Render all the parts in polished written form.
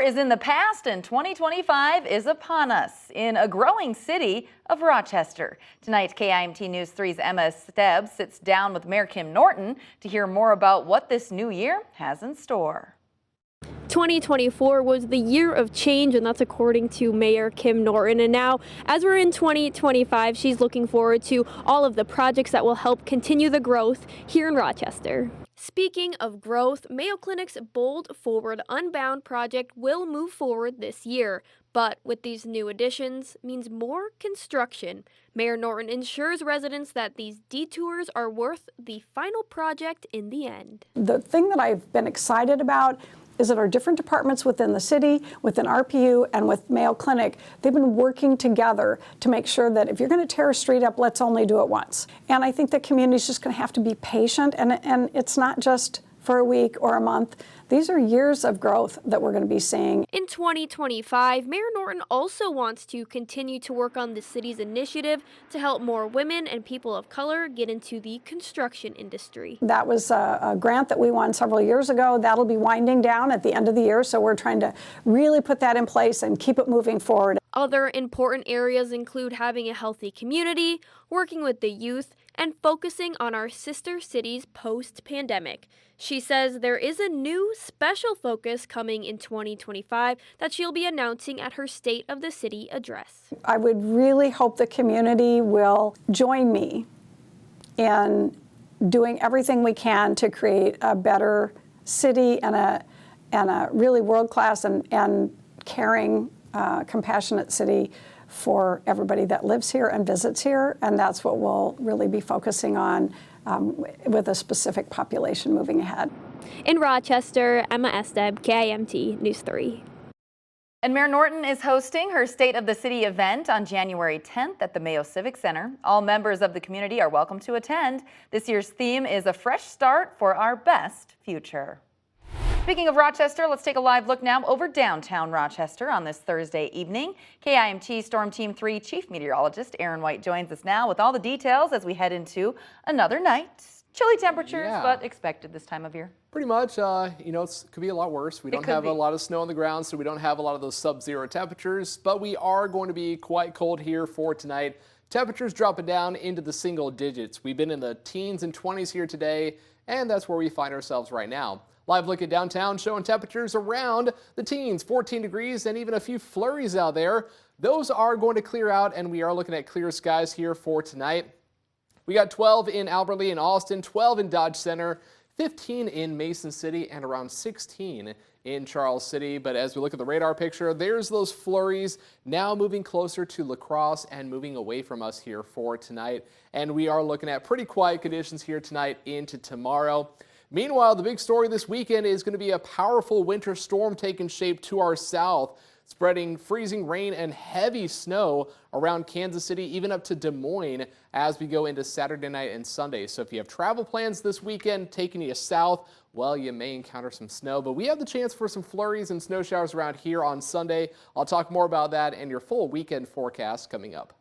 Is in the past and 2025 is upon us in a growing city of Rochester. Tonight, KIMT News 3's Emma Esteb sits down with Mayor Kim Norton to hear more about what this new year has in store. 2024 was the year of change, and that's according to Mayor Kim Norton. And now, as we're in 2025, she's looking forward to all of the projects that will help continue the growth here in Rochester. Speaking of growth, Mayo Clinic's Bold Forward Unbound project will move forward this year. But with these new additions means more construction. Mayor Norton ensures residents that these detours are worth the final project in the end. The thing that I've been excited about is that our different departments within the city, within RPU, and with Mayo Clinic, they've been working together to make sure that if you're going to tear a street up, let's only do it once. And I think the community's just going to have to be patient, and it's not just for a week or a month. These are years of growth that we're going to be seeing. In 2025, Mayor Norton also wants to continue to work on the city's initiative to help more women and people of color get into the construction industry. That was a grant that we won several years ago. That'll be winding down at the end of the year, so we're trying to really put that in place and keep it moving forward. Other important areas include having a healthy community, working with the youth, and focusing on our sister cities post-pandemic. She says there is a new special focus coming in 2025 that she'll be announcing at her State of the City address. I would really hope the community will join me in doing everything we can to create a better city and a really world-class and caring, compassionate city for everybody that lives here and visits here, and that's what we'll really be focusing on with a specific population moving ahead. In Rochester, Emma Esteb, KIMT News 3. And Mayor Norton is hosting her State of the City event on January 10th at the Mayo Civic Center. All members of the community are welcome to attend. This year's theme is a fresh start for our best future. Speaking of Rochester, let's take a live look now over downtown Rochester on this Thursday evening. KIMT Storm Team 3 Chief Meteorologist Aaron White joins us now with all the details as we head into another night. Chilly temperatures, but expected this time of year. Pretty much, you know, it could be a lot worse. We don't have a lot of snow on the ground, so we don't have a lot of those sub-zero temperatures, but we are going to be quite cold here for tonight. Temperatures dropping down into the single digits. We've been in the teens and 20s here today, and that's where we find ourselves right now. Live look at downtown showing temperatures around the teens, 14 degrees, and even a few flurries out there. Those are going to clear out, and we are looking at clear skies here for tonight. We got 12 in Albert Lea and Austin, 12 in Dodge Center, 15 in Mason City, and around 16 in Charles City. But as we look at the radar picture, there's those flurries now moving closer to La Crosse and moving away from us here for tonight. And we are looking at pretty quiet conditions here tonight into tomorrow. Meanwhile, the big story this weekend is going to be a powerful winter storm taking shape to our south, spreading freezing rain and heavy snow around Kansas City, even up to Des Moines as we go into Saturday night and Sunday. So if you have travel plans this weekend taking you south, well, you may encounter some snow, but we have the chance for some flurries and snow showers around here on Sunday. I'll talk more about that and your full weekend forecast coming up.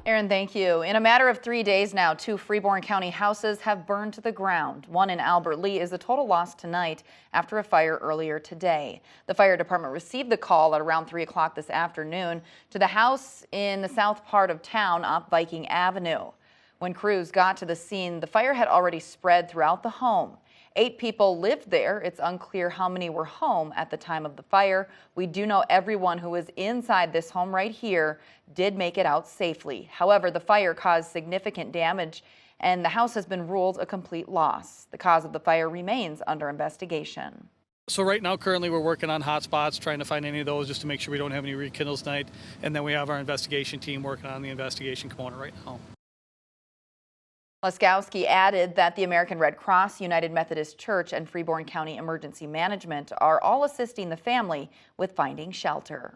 Aaron, thank you. In a matter of 3 days now, 2 Freeborn County houses have burned to the ground. One in Albert Lea is a total loss tonight after a fire earlier today. The fire department received the call at around 3 o'clock this afternoon to the house in the south part of town up Viking Avenue. When crews got to the scene, the fire had already spread throughout the home. 8 people lived there. It's unclear how many were home at the time of the fire. We do know everyone who was inside this home right here did make it out safely. However, the fire caused significant damage and the house has been ruled a complete loss. The cause of the fire remains under investigation. So right now, currently, we're working on hot spots, trying to find any of those just to make sure we don't have any rekindles tonight. And then we have our investigation team working on the investigation component right now. Laskowski added that the American Red Cross, United Methodist Church, and Freeborn County Emergency Management are all assisting the family with finding shelter.